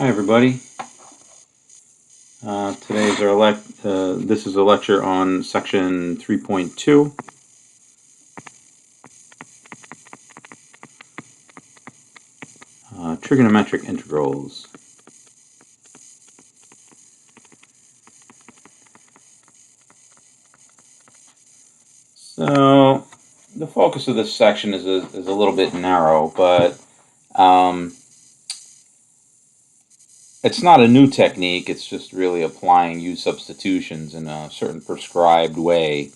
Hi everybody. This is a lecture on section 3.2. Trigonometric integrals. So the focus of this section is a little bit narrow, but it's not a new technique. It's just really applying U substitutions in a certain prescribed way.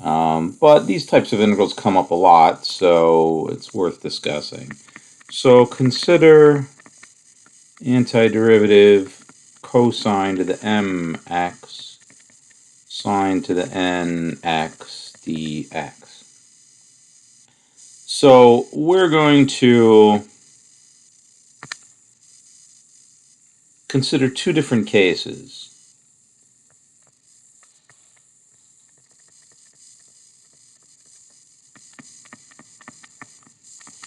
But these types of integrals come up a lot, so it's worth discussing. So consider antiderivative cosine to the mx sine to the nx dx. So we're going to consider two different cases.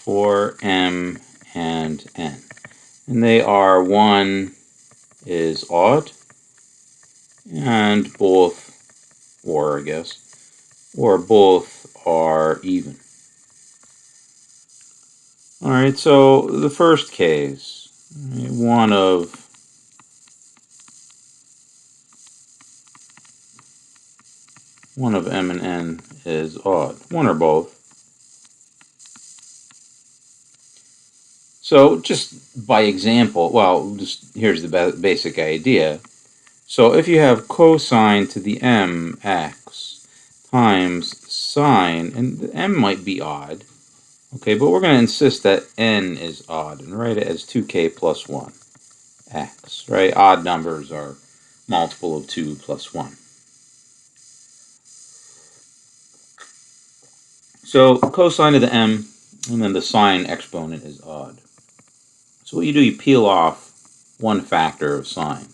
For m and n. And they are, one is odd, and both, or both are even. Alright, so the first case, one of m and n is odd, one or both. So just by example, here's the basic idea. So if you have cosine to the mx times sine, and the m might be odd, okay, but we're going to insist that n is odd and write it as 2k plus 1 x, right? Odd numbers are multiple of 2 plus 1. So cosine of the m, and then the sine exponent is odd. So what you do, you peel off one factor of sine.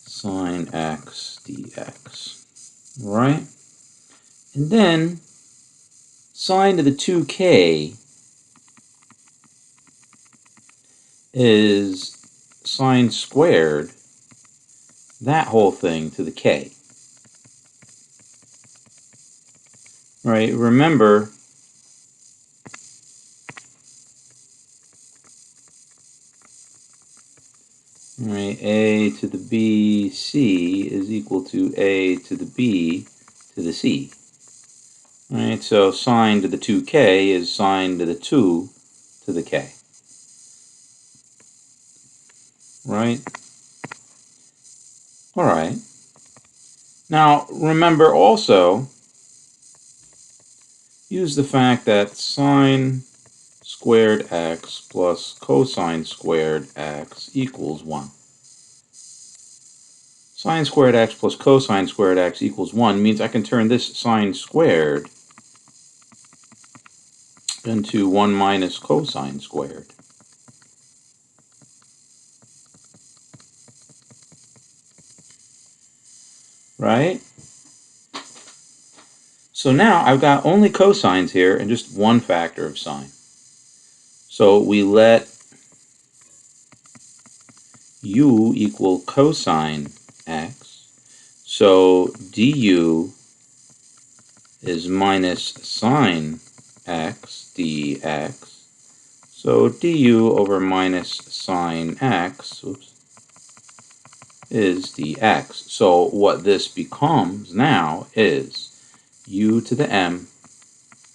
Sine x dx, right? And then sine to the 2k is sine squared, that whole thing to the k. Right, remember, right, a to the b c is equal to a to the b to the c. Right, so sine to the 2k is sine to the 2 to the k. Right? Alright. Now, remember also, use the fact that sine squared x plus cosine squared x equals 1. Sine squared x plus cosine squared x equals 1 means I can turn this sine squared into 1 minus cosine squared. Right? So now I've got only cosines here and just one factor of sine. So we let u equal cosine x. So du is minus sine x dx. So du over minus sine x is dx. So what this becomes now is u to the m,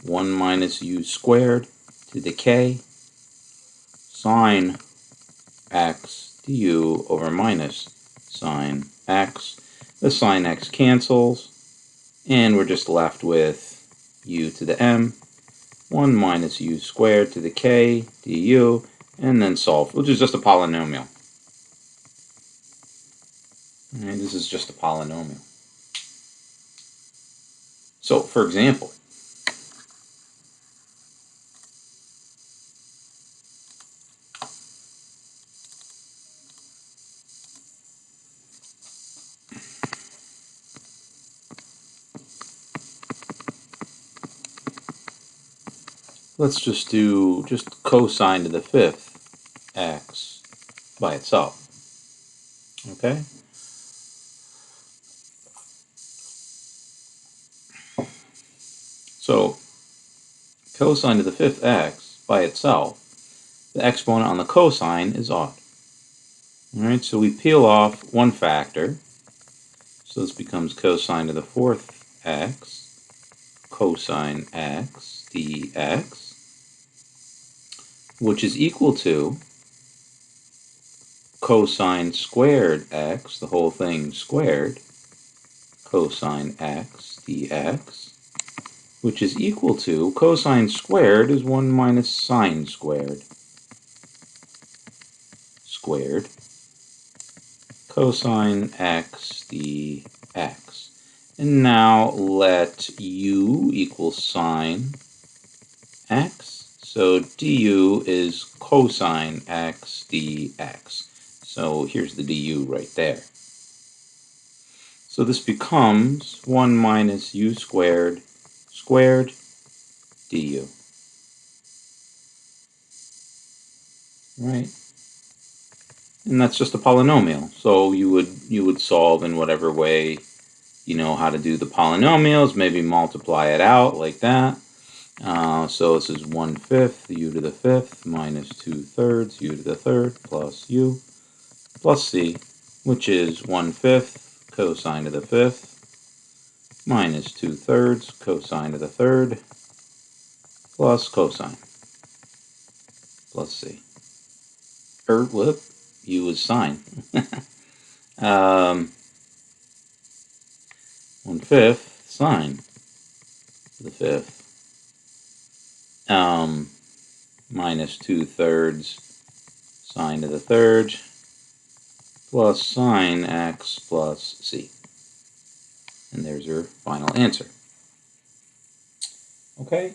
1 minus u squared to the k, sine x du over minus sine x. The sine x cancels, and we're just left with u to the m, 1 minus u squared to the k du, and then solve, which is just a polynomial. Right, this is just a polynomial. So, for example, let's just do cosine to the fifth x by itself. Okay? So cosine to the fifth x by itself, the exponent on the cosine is odd. Alright, so we peel off one factor. So this becomes cosine to the fourth x, cosine x dx, which is equal to cosine squared x, the whole thing squared, cosine x dx, which is equal to, cosine squared is 1 minus sine squared, cosine x dx. And now let u equal sine x. So du is cosine x dx. So here's the du right there. So this becomes 1 minus u squared du. Right? And that's just a polynomial. So you would solve in whatever way you know how to do the polynomials. Maybe multiply it out like that. So this is 1/5 u to the fifth minus 2/3 u to the third plus u plus c, which is 1/5 cosine to the fifth minus 2/3 cosine to the third plus cosine plus c. Whoop, u is sine. 1/5 sine to the fifth minus 2/3 sine to the third plus sine x plus c. And there's your final answer. Okay?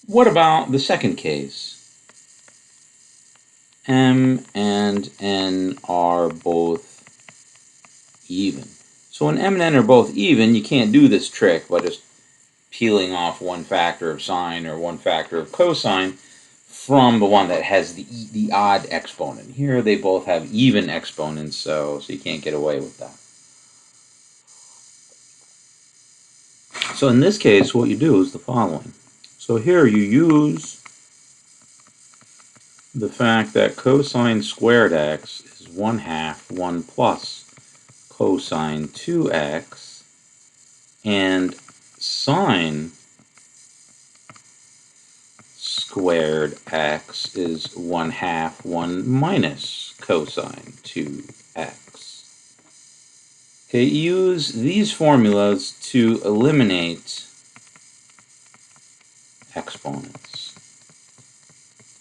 What about the second case? M and n are both even. So when m and n are both even, you can't do this trick by just peeling off one factor of sine or one factor of cosine from the one that has the odd exponent. Here they both have even exponents, so you can't get away with that. So in this case, what you do is the following. So here you use the fact that cosine squared x is 1/2 1 plus cosine 2x, and sine squared x is 1/2 1 minus cosine 2x. Okay, use these formulas to eliminate exponents.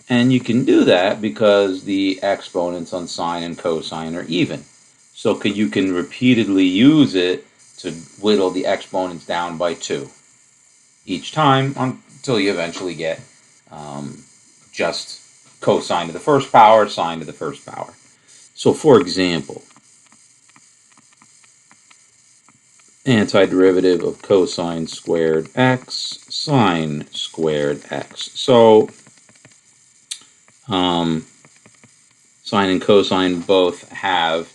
And you can do that because the exponents on sine and cosine are even. So you can repeatedly use it to whittle the exponents down by 2 each time until you eventually get just cosine to the first power, sine to the first power. So for example, antiderivative of cosine squared x, sine squared x. So sine and cosine both have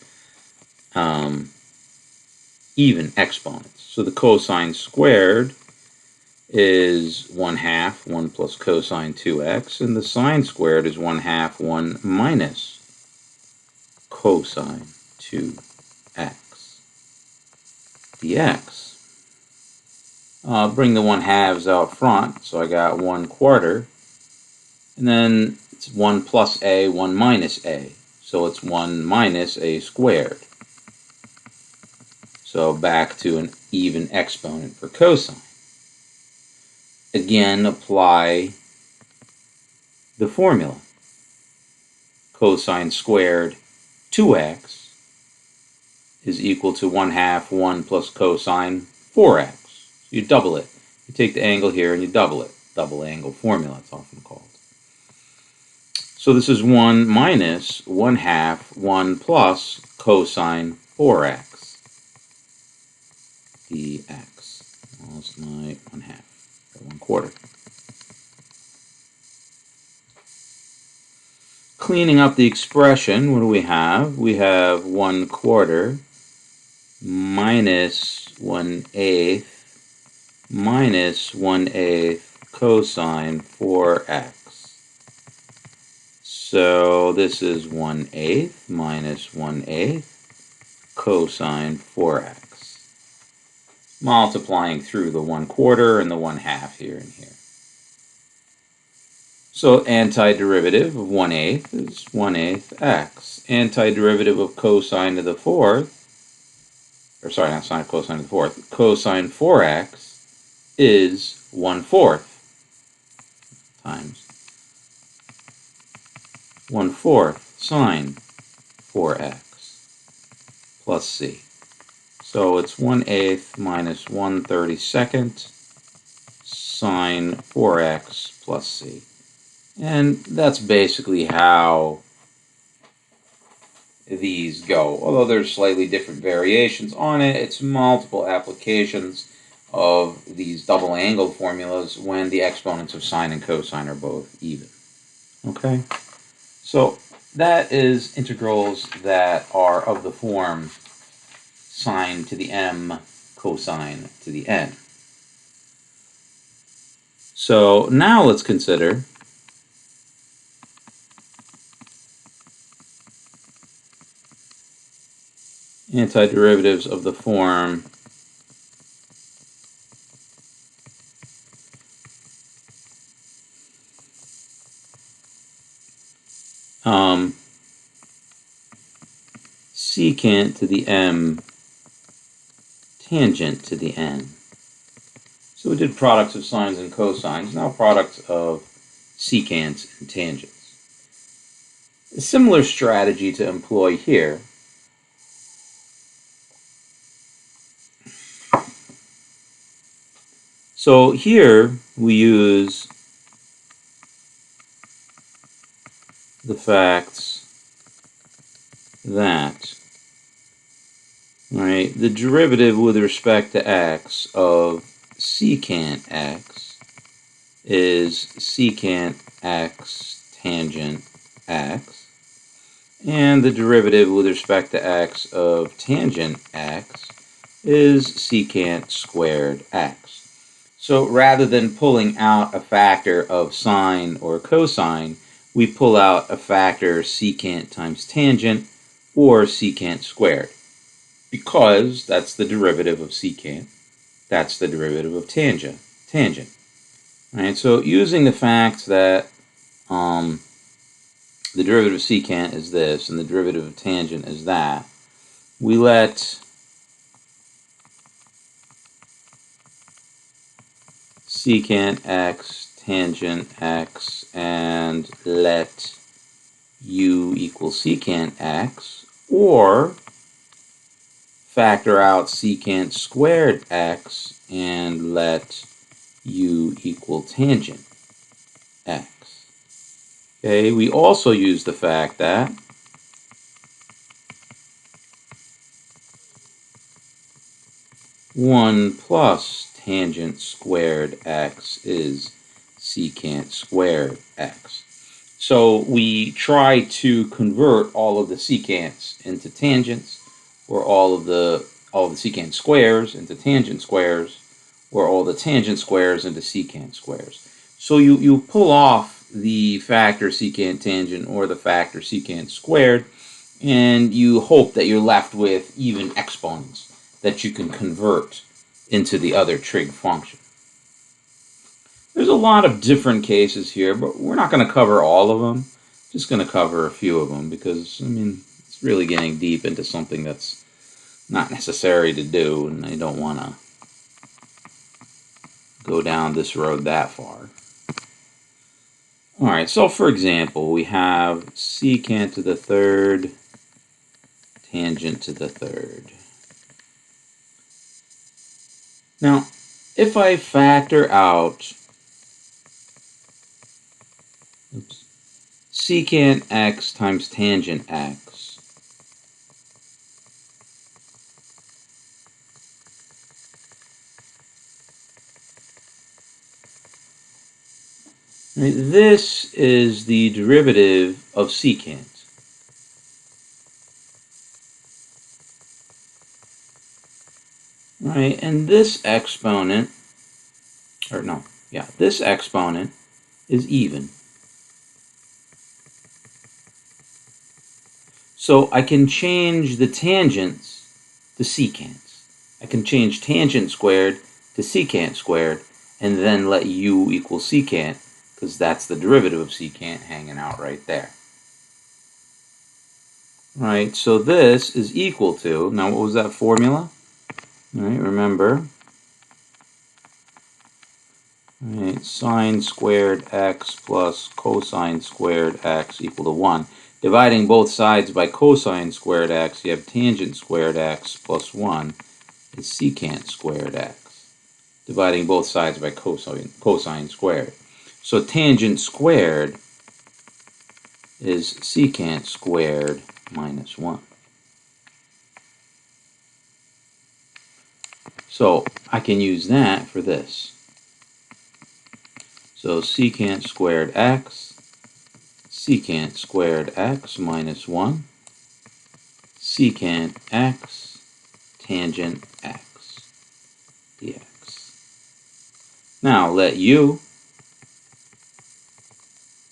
even exponents. So the cosine squared is 1/2 1 plus cosine 2x, and the sine squared is 1/2 1 minus cosine 2x dx. Bring the 1/2s out front, so I got 1/4, and then it's 1 plus a, 1 minus a, so it's 1 minus a squared. So back to an even exponent for cosine. Again, apply the formula. Cosine squared 2x is equal to 1/2 1 plus cosine 4x. You double it. You take the angle here and you double it. Double angle formula, it's often called. So this is 1 minus 1/2 1 plus cosine 4x dx. Lost my 1/2, or 1/4. cleaning up the expression, what do we have? We have 1/4 minus 1/8 minus 1/8 cosine 4x. So this is 1/8 minus 1/8 cosine 4x. Multiplying through the 1/4 and the 1/2 here and here. So antiderivative of 1/8 is 1/8 x. Antiderivative of cosine to the fourth, or sorry, not sine cosine to the fourth, cosine 4x is 1/4 times 1/4 sine 4x plus c. So it's 1/8 minus 1/32 sine 4x plus c. And that's basically how these go. Although there's slightly different variations on it, it's multiple applications of these double angled formulas when the exponents of sine and cosine are both even. Okay? So that is integrals that are of the form sine to the m cosine to the n. So now let's consider antiderivatives of the form secant to the m tangent to the n. So we did products of sines and cosines, now products of secants and tangents. A similar strategy to employ here. So here we use the facts that, right, the derivative with respect to x of secant x is secant x tangent x, and the derivative with respect to x of tangent x is secant squared x. So rather than pulling out a factor of sine or cosine, we pull out a factor secant times tangent or secant squared, because that's the derivative of secant, that's the derivative of tangent. Right, so using the fact that the derivative of secant is this and the derivative of tangent is that, we let secant x, tangent x, and let u equal secant x, or factor out secant squared x and let u equal tangent x. Okay, we also use the fact that one plus tangent squared x is secant squared x. So we try to convert all of the secants into tangents, or all of the secant squares into tangent squares, or all the tangent squares into secant squares. So you pull off the factor secant tangent or the factor secant squared, and you hope that you're left with even exponents that you can convert into the other trig function. There's a lot of different cases here, but we're not going to cover all of them. Just going to cover a few of them because, I mean, it's really getting deep into something that's not necessary to do, and I don't want to go down this road that far. All right, so for example, we have secant to the third, tangent to the third. Now, if I factor out secant x times tangent x, Right? This is the derivative of secant. Right? And this exponent, this exponent is even. So I can change the tangents to secants. I can change tangent squared to secant squared, and then let u equal secant, because that's the derivative of secant hanging out right there. Right, so this is equal to, now what was that formula? All right, remember, right, sine squared x plus cosine squared x equal to 1. Dividing both sides by cosine squared x, you have tangent squared x plus 1 is secant squared x. Dividing both sides by cosine squared. So tangent squared is secant squared minus 1. So I can use that for this. So secant squared x, secant squared x minus 1, secant x, tangent x dx. Now let u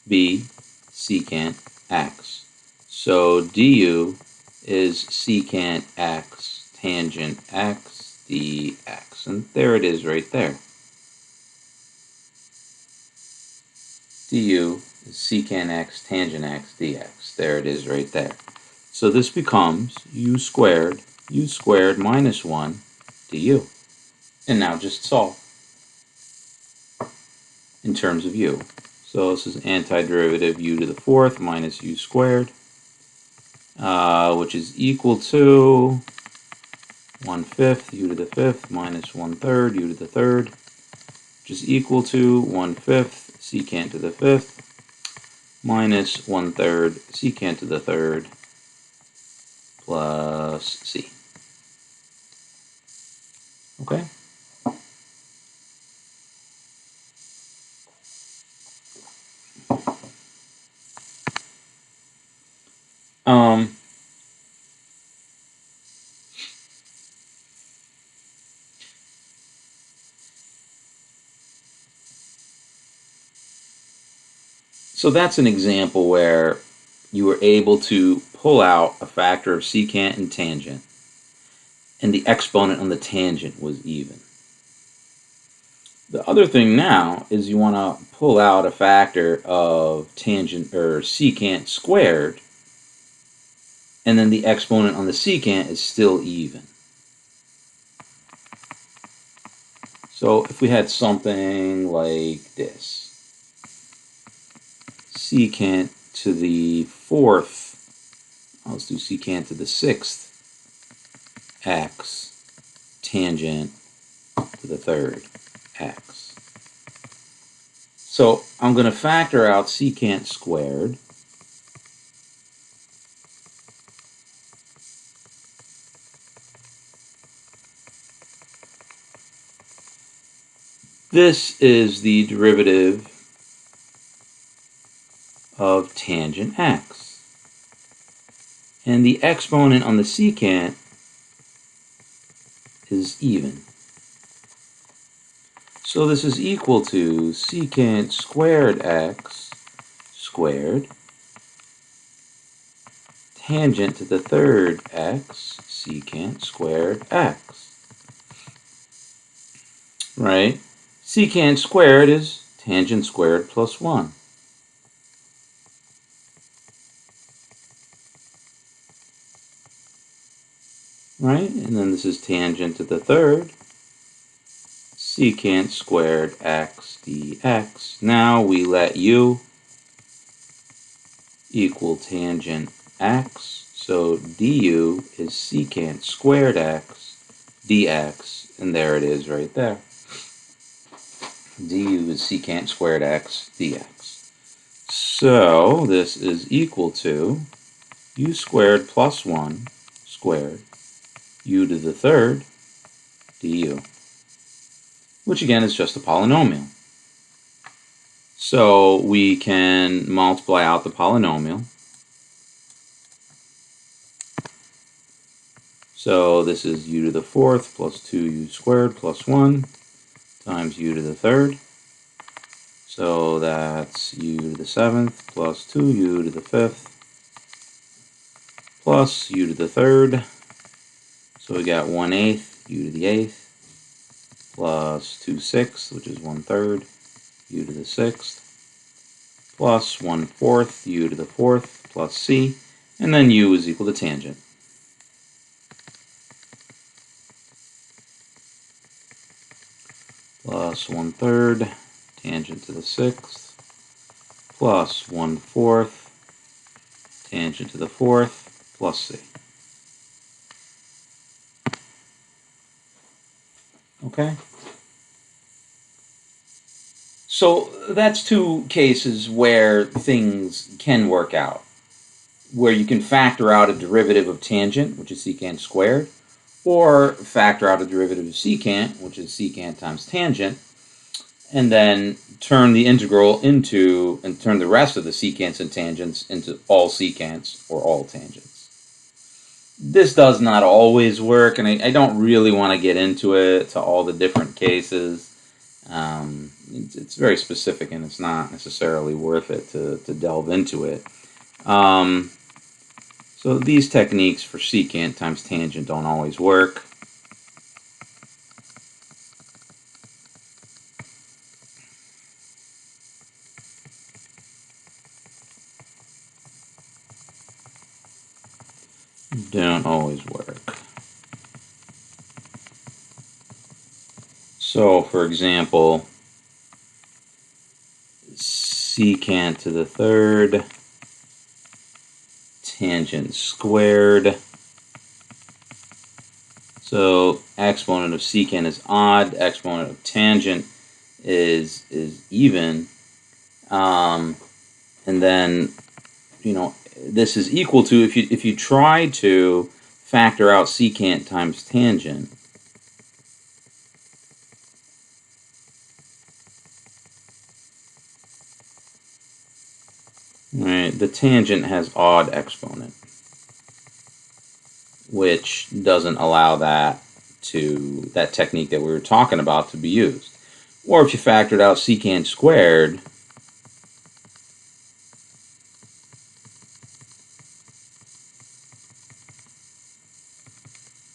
be secant x. So du is secant x tangent x dx. And there it is right there. Du is secant x tangent x dx. There it is right there. So this becomes u squared minus 1 du. And now just solve in terms of u. So this is antiderivative u to the fourth minus u squared, which is equal to 1/5 u to the fifth minus 1/3 u to the third, which is equal to 1/5 secant to the fifth minus 1/3 secant to the third plus c. Okay? So that's an example where you were able to pull out a factor of secant and tangent, and the exponent on the tangent was even. The other thing now is you want to pull out a factor of tangent or secant squared, and then the exponent on the secant is still even. So if we had something like this, secant to the fourth, let's do secant to the sixth x tangent to the third x. So I'm going to factor out secant squared. This is the derivative of tangent x. And the exponent on the secant is even. So this is equal to secant squared x squared tangent to the third x secant squared x. Right? Secant squared is tangent squared plus 1. Right? And then this is tangent to the third secant squared x dx. Now we let u equal tangent x. So du is secant squared x dx. And there it is right there. Du is secant squared x dx. So this is equal to u squared plus 1 squared u to the third du, which again is just a polynomial. So we can multiply out the polynomial. So this is u to the fourth plus 2u squared plus 1 times u to the third. So that's u to the seventh plus 2u to the fifth plus u to the third. So we got 1/8 u to the eighth plus 2/6, which is 1/3 u to the sixth plus 1/4 u to the fourth plus c, and then u is equal to tangent. Plus 1/3 tangent to the sixth plus 1/4 tangent to the fourth plus c. Okay? So that's two cases where things can work out, where you can factor out a derivative of tangent, which is secant squared, or factor out a derivative of secant, which is secant times tangent, and then turn the integral into, and turn the rest of the secants and tangents into all secants or all tangents. This does not always work, and I don't really want to get into it, to all the different cases. It's very specific, and it's not necessarily worth it to delve into it. So these techniques for secant times tangent don't always work. Don't always work. So, for example, secant to the third, tangent squared. So exponent of secant is odd, exponent of tangent is even, and then, you know, this is equal to, if you try to factor out secant times tangent, right, the tangent has odd exponent, which doesn't allow that technique that we were talking about to be used. Or if you factored out secant squared,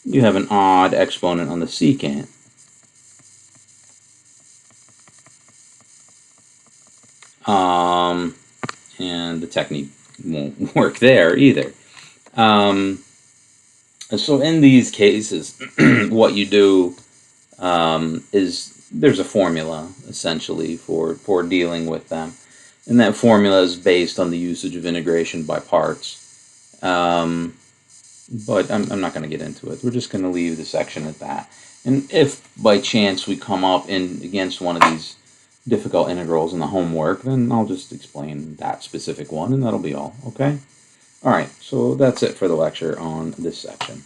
you have an odd exponent on the secant. And the technique won't work there either. So in these cases, what you do is there's a formula essentially for dealing with them, and that formula is based on the usage of integration by parts. But I'm not going to get into it. We're just going to leave the section at that. And if by chance we come up against one of these difficult integrals in the homework, then I'll just explain that specific one, and that'll be all. Okay? All right, so that's it for the lecture on this section.